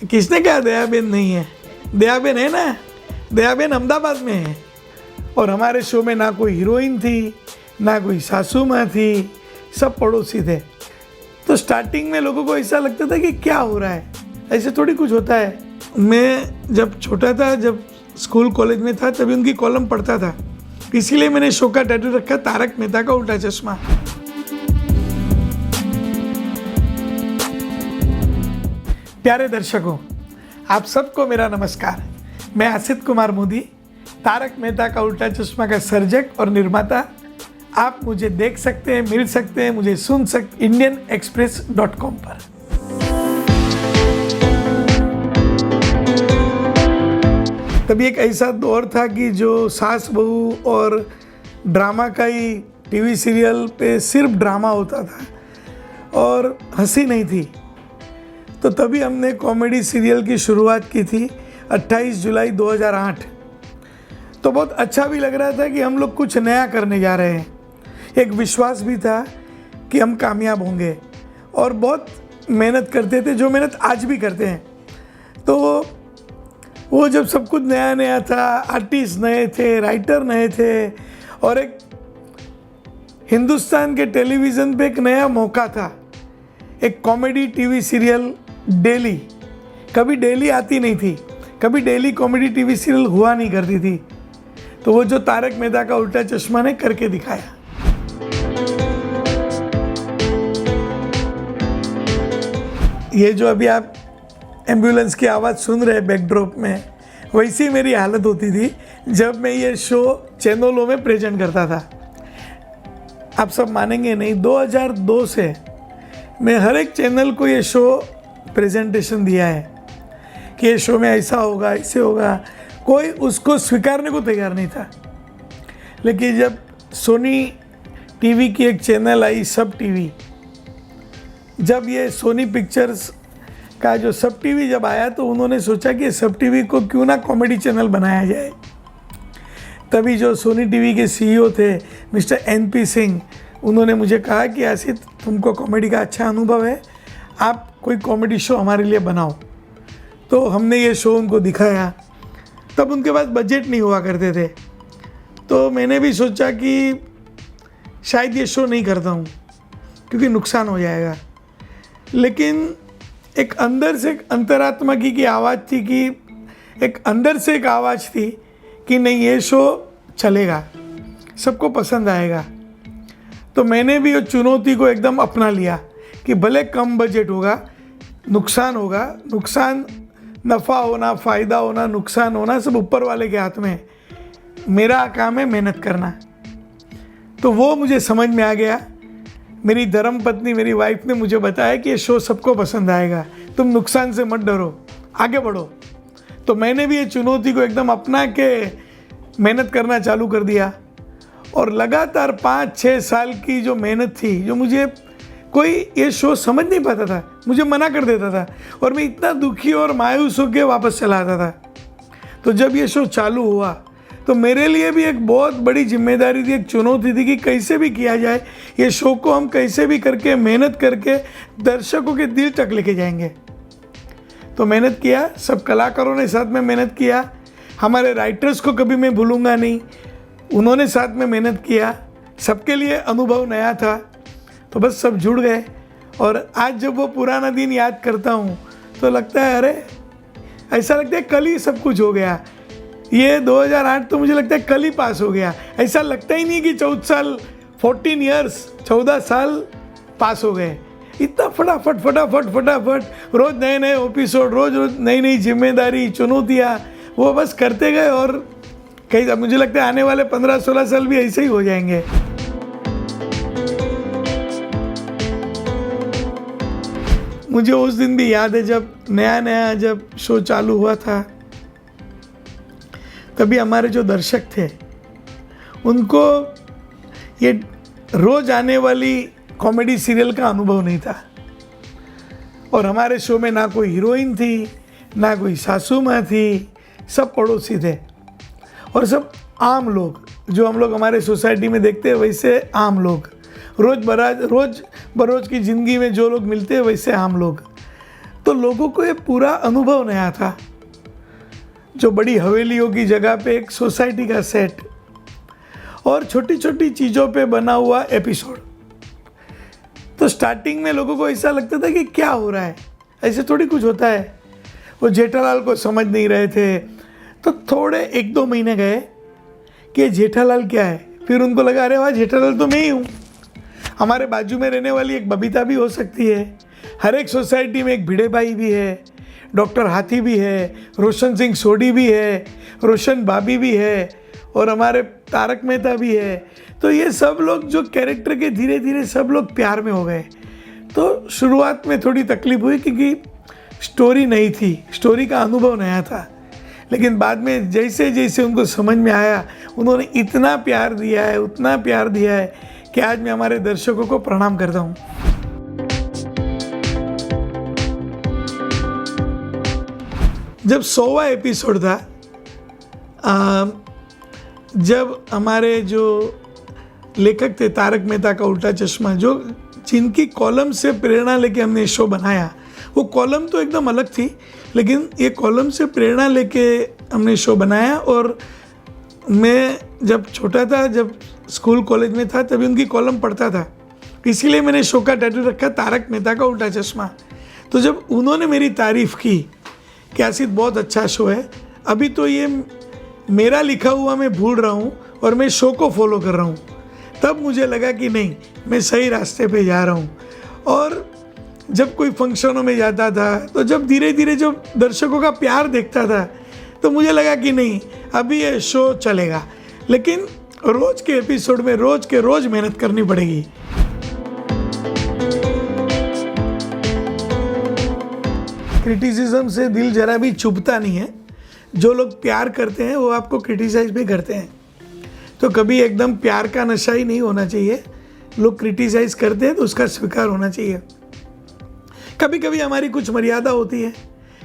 किसने कहा दयाबेन नहीं है? दयाबेन है ना, दयाबेन अहमदाबाद में है। और हमारे शो में ना कोई हीरोइन थी, ना कोई सासू माँ थी, सब पड़ोसी थे। तो स्टार्टिंग में लोगों को ऐसा लगता था कि क्या हो रहा है, ऐसे थोड़ी कुछ होता है। मैं जब छोटा था, जब स्कूल कॉलेज में था, तभी उनकी कॉलम पढ़ता था, इसीलिए मैंने शो का टाइटल रखा तारक मेहता का उल्टा चश्मा। प्यारे दर्शकों, आप सबको मेरा नमस्कार। मैं आसित कुमार मोदी, तारक मेहता का उल्टा चश्मा का सर्जक और निर्माता। आप मुझे देख सकते हैं, मिल सकते हैं, मुझे सुन सकते indianexpress.com पर। तभी एक ऐसा दौर था कि जो सास बहू और ड्रामा का ही टीवी सीरियल पे सिर्फ ड्रामा होता था और हंसी नहीं थी। तो तभी हमने कॉमेडी सीरियल की शुरुआत की थी 28 जुलाई 2008। तो बहुत अच्छा भी लग रहा था कि हम लोग कुछ नया करने जा रहे हैं। एक विश्वास भी था कि हम कामयाब होंगे और बहुत मेहनत करते थे, जो मेहनत आज भी करते हैं। तो वो जब सब कुछ नया नया था, आर्टिस्ट नए थे, राइटर नए थे और एक हिंदुस्तान के टेलीविज़न पे एक नया मौका था, एक कॉमेडी टीवी सीरियल डेली। कभी डेली आती नहीं थी, कभी डेली कॉमेडी टीवी सीरियल हुआ नहीं करती थी। तो वो जो तारक मेहता का उल्टा चश्मा ने करके दिखाया। ये जो अभी आप एम्बुलेंस की आवाज़ सुन रहे हैं बैकड्रॉप में, वैसी मेरी हालत होती थी जब मैं ये शो चैनलों में प्रेजेंट करता था। आप सब मानेंगे नहीं, 2002 से मैं हर एक चैनल को ये शो प्रेजेंटेशन दिया है कि ये शो में ऐसा होगा, ऐसे होगा। कोई उसको स्वीकारने को तैयार नहीं था। लेकिन जब सोनी टीवी की एक चैनल आई, सब टीवी, जब ये सोनी पिक्चर्स का जो सब टीवी जब आया, तो उन्होंने सोचा कि सब टीवी को क्यों ना कॉमेडी चैनल बनाया जाए। तभी जो सोनी टीवी के सीईओ थे मिस्टर NP सिंह, उन्होंने मुझे कहा कि आसित, तुमको कॉमेडी का अच्छा अनुभव है, आप कोई कॉमेडी शो हमारे लिए बनाओ। तो हमने ये शो उनको दिखाया। तब उनके पास बजट नहीं हुआ करते थे, तो मैंने भी सोचा कि शायद ये शो नहीं करता हूँ क्योंकि नुकसान हो जाएगा। लेकिन एक अंदर से एक अंतरात्मा की आवाज़ थी, कि एक अंदर से एक आवाज़ थी कि नहीं, ये शो चलेगा, सबको पसंद आएगा। तो मैंने भी उस चुनौती को एकदम अपना लिया कि भले कम बजट होगा, नुकसान होगा, नुकसान, नफ़ा होना, फ़ायदा होना, नुकसान होना, सब ऊपर वाले के हाथ में है। मेरा काम है मेहनत करना। तो वो मुझे समझ में आ गया। मेरी धर्मपत्नी, मेरी वाइफ ने मुझे बताया कि ये शो सबको पसंद आएगा, तुम नुकसान से मत डरो, आगे बढ़ो। तो मैंने भी ये चुनौती को एकदम अपना के मेहनत करना चालू कर दिया। और लगातार 5-6 साल की जो मेहनत थी, जो मुझे कोई ये शो समझ नहीं पाता था, मुझे मना कर देता था और मैं इतना दुखी और मायूस होकर वापस चला आता था। तो जब ये शो चालू हुआ तो मेरे लिए भी एक बहुत बड़ी जिम्मेदारी थी, एक चुनौती थी कि कैसे भी किया जाए, ये शो को हम कैसे भी करके, मेहनत करके दर्शकों के दिल तक लेके जाएंगे। तो मेहनत किया, सब कलाकारों ने साथ में मेहनत किया। हमारे राइटर्स को कभी मैं भूलूंगा नहीं, उन्होंने साथ में मेहनत किया। सबके लिए अनुभव नया था, तो बस सब जुड़ गए। और आज जब वो पुराना दिन याद करता हूँ तो लगता है, अरे ऐसा लगता है कल ही सब कुछ हो गया। ये 2008 तो मुझे लगता है कल ही पास हो गया। ऐसा लगता ही नहीं कि 14 साल पास हो गए। इतना फटाफट रोज़ नए नए एपिसोड, रोज़ नई नई जिम्मेदारी, चुनौतियाँ, वो बस करते गए। और कई, मुझे लगता है आने वाले 15-16 साल भी ऐसे ही हो जाएंगे। मुझे उस दिन भी याद है जब नया जब शो चालू हुआ था, तभी हमारे जो दर्शक थे उनको ये रोज़ आने वाली कॉमेडी सीरियल का अनुभव नहीं था। और हमारे शो में ना कोई हीरोइन थी, ना कोई सासू माँ थी, सब पड़ोसी थे और सब आम लोग, जो हम लोग हमारे सोसाइटी में देखते हैं वैसे आम लोग, रोज़ बरोज़ की ज़िंदगी में जो लोग मिलते हैं वैसे आम लोग। तो लोगों को ये पूरा अनुभव नया था। जो बड़ी हवेलियों की जगह पे एक सोसाइटी का सेट और छोटी छोटी चीज़ों पे बना हुआ एपिसोड। तो स्टार्टिंग में लोगों को ऐसा लगता था कि क्या हो रहा है, ऐसे थोड़ी कुछ होता है। वो जेठालाल को समझ नहीं रहे थे। तो थोड़े 1-2 महीने गए कि ये जेठालाल क्या है। फिर उनको लगा अरे वाह, जेठालाल तो मैं ही हूँ। हमारे बाजू में रहने वाली एक बबीता भी हो सकती है। हर एक सोसाइटी में एक भिड़े भाई भी है, डॉक्टर हाथी भी है, रोशन सिंह सोडी भी है, रोशन भाभी भी है और हमारे तारक मेहता भी है। तो ये सब लोग जो कैरेक्टर के धीरे धीरे सब लोग प्यार में हो गए। तो शुरुआत में थोड़ी तकलीफ हुई क्योंकि स्टोरी नहीं थी, स्टोरी का अनुभव नया था। लेकिन बाद में जैसे जैसे उनको समझ में आया, उन्होंने इतना प्यार दिया है, उतना प्यार दिया है कि आज मैं हमारे दर्शकों को प्रणाम करता हूँ। जब 100वां एपिसोड था, जब हमारे जो लेखक थे तारक मेहता का उल्टा चश्मा, जो जिनकी कॉलम से प्रेरणा लेके हमने शो बनाया, वो कॉलम तो एकदम अलग थी, लेकिन ये कॉलम से प्रेरणा लेके हमने शो बनाया। और मैं जब छोटा था, जब स्कूल कॉलेज में था, तभी उनकी कॉलम पढ़ता था, इसीलिए मैंने शो का टाइटल रखा तारक मेहता का उल्टा चश्मा। तो जब उन्होंने मेरी तारीफ़ की कि आसिफ बहुत अच्छा शो है, अभी तो ये मेरा लिखा हुआ मैं भूल रहा हूँ और मैं शो को फॉलो कर रहा हूँ, तब मुझे लगा कि नहीं, मैं सही रास्ते पे जा रहा हूँ। और जब कोई फंक्शनों में जाता था, तो जब धीरे धीरे जो दर्शकों का प्यार देखता था, तो मुझे लगा कि नहीं, अभी ये शो चलेगा, लेकिन रोज़ के एपिसोड में रोज़ के रोज़ मेहनत करनी पड़ेगी। क्रिटिसिज्म से दिल जरा भी चुभता नहीं है। जो लोग प्यार करते हैं वो आपको क्रिटिसाइज भी करते हैं। तो कभी एकदम प्यार का नशा ही नहीं होना चाहिए। लोग क्रिटिसाइज करते हैं तो उसका स्वीकार होना चाहिए। कभी कभी हमारी कुछ मर्यादा होती है,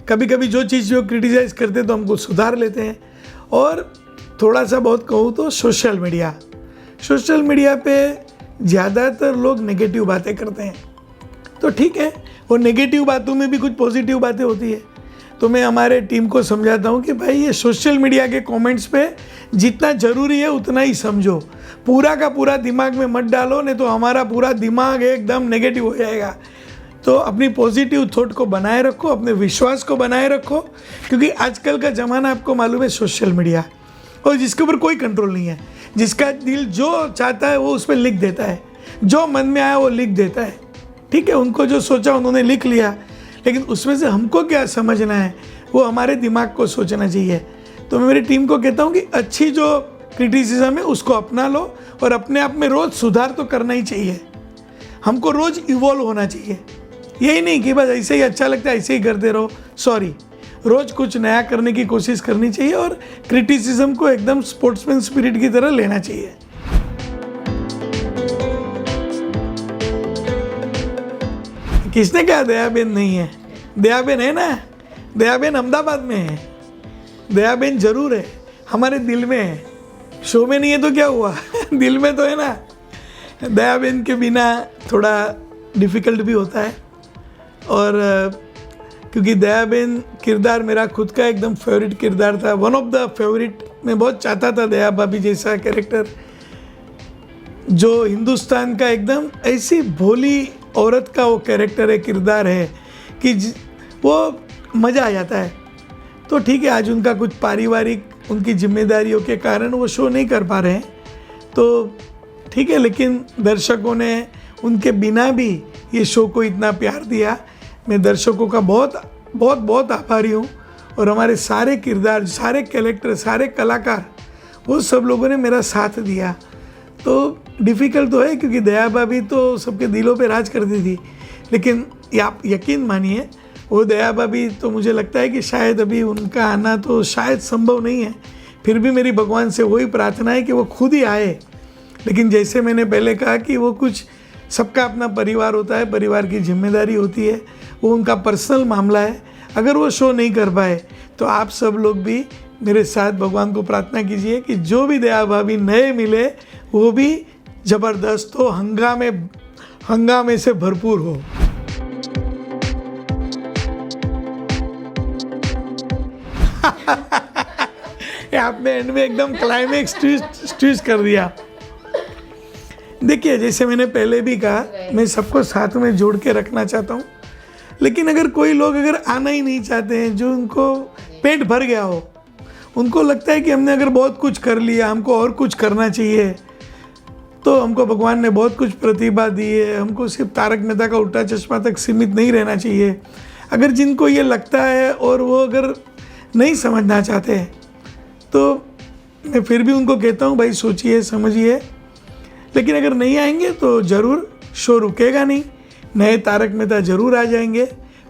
कभी कभी जो चीज़ जो क्रिटिसाइज करते हैं तो हमको सुधार लेते हैं। और थोड़ा सा बहुत कहूँ तो सोशल मीडिया पे ज़्यादातर लोग नेगेटिव बातें करते हैं। तो ठीक है, वो नेगेटिव बातों में भी कुछ पॉजिटिव बातें होती है। तो मैं हमारे टीम को समझाता हूँ कि भाई ये सोशल मीडिया के कमेंट्स पे जितना ज़रूरी है उतना ही समझो, पूरा का पूरा दिमाग में मत डालो, नहीं तो हमारा पूरा दिमाग एकदम नेगेटिव हो जाएगा। तो अपनी पॉजिटिव थॉट को बनाए रखो, अपने विश्वास को बनाए रखो, क्योंकि आजकल का ज़माना आपको मालूम है सोशल मीडिया, और जिसके ऊपर कोई कंट्रोल नहीं है। जिसका दिल जो चाहता है वो उस पर लिख देता है, जो मन में आया वो लिख देता है। ठीक है, उनको जो सोचा उन्होंने लिख लिया, लेकिन उसमें से हमको क्या समझना है वो हमारे दिमाग को सोचना चाहिए। तो मैं मेरी टीम को कहता हूँ कि अच्छी जो क्रिटिसिज्म है उसको अपना लो और अपने आप में रोज़ सुधार तो करना ही चाहिए। हमको रोज़ इवॉल्व होना चाहिए, यही नहीं कि बस ऐसे ही अच्छा लगता है ऐसे ही करते रहो। सॉरी, रोज़ कुछ नया करने की कोशिश करनी चाहिए और क्रिटिसिज्म को एकदम स्पोर्ट्समैन स्पिरिट की तरह लेना चाहिए। किसने कहा दयाबेन नहीं है? दयाबेन है ना, दयाबेन अहमदाबाद में है, दयाबेन जरूर है, हमारे दिल में है। शो में नहीं है तो क्या हुआ दिल में तो है ना। दयाबेन के बिना थोड़ा डिफ़िकल्ट भी होता है, और क्योंकि दयाबेन किरदार मेरा खुद का एकदम फेवरेट किरदार था, वन ऑफ द फेवरेट। मैं बहुत चाहता था दया भाभी जैसा कैरेक्टर, जो हिंदुस्तान का एकदम ऐसी भोली औरत का वो कैरेक्टर है, किरदार है कि वो मज़ा आ जाता है। तो ठीक है, आज उनका कुछ पारिवारिक उनकी जिम्मेदारियों के कारण वो शो नहीं कर पा रहे हैं, तो ठीक है, लेकिन दर्शकों ने उनके बिना भी ये शो को इतना प्यार दिया। मैं दर्शकों का बहुत बहुत बहुत आभारी हूँ। और हमारे सारे किरदार, सारे कैरेक्टर, सारे कलाकार, वो सब लोगों ने मेरा साथ दिया। तो डिफ़िकल्ट तो है क्योंकि दया भाभी तो सबके दिलों पे राज करती थी, लेकिन आप यकीन मानिए वो दया भाभी तो मुझे लगता है कि शायद अभी उनका आना तो शायद संभव नहीं है। फिर भी मेरी भगवान से वही प्रार्थना है कि वो खुद ही आए। लेकिन जैसे मैंने पहले कहा कि वो कुछ, सबका अपना परिवार होता है, परिवार की जिम्मेदारी होती है, वो उनका पर्सनल मामला है। अगर वो शो नहीं कर पाए तो आप सब लोग भी मेरे साथ भगवान को प्रार्थना कीजिए कि जो भी दया भाभी नए मिले वो भी ज़बरदस्त हो, हंगामे से भरपूर हो। ये आपने एंड में एकदम क्लाइमेक्स ट्विस्ट कर दिया। देखिए, जैसे मैंने पहले भी कहा, मैं सबको साथ में जोड़ के रखना चाहता हूँ, लेकिन अगर कोई लोग अगर आना ही नहीं चाहते हैं, जो उनको पेट भर गया हो, उनको लगता है कि हमने अगर बहुत कुछ कर लिया, हमको और कुछ करना चाहिए, तो हमको भगवान ने बहुत कुछ प्रतिभा दी है, हमको सिर्फ तारक मेहता का उल्टा चश्मा तक सीमित नहीं रहना चाहिए, अगर जिनको ये लगता है और वो अगर नहीं समझना चाहते, तो मैं फिर भी उनको कहता हूँ, भाई सोचिए समझिए, लेकिन अगर नहीं आएंगे तो ज़रूर शो रुकेगा नहीं, नए तारक मेहता ज़रूर आ जाएंगे,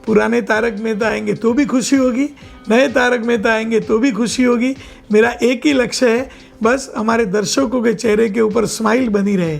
पुराने तारक मेहता आएंगे तो भी खुशी होगी, नए तारक मेहता आएंगे तो भी खुशी होगी। मेरा एक ही लक्ष्य है, बस हमारे दर्शकों के चेहरे के ऊपर स्माइल बनी रहे।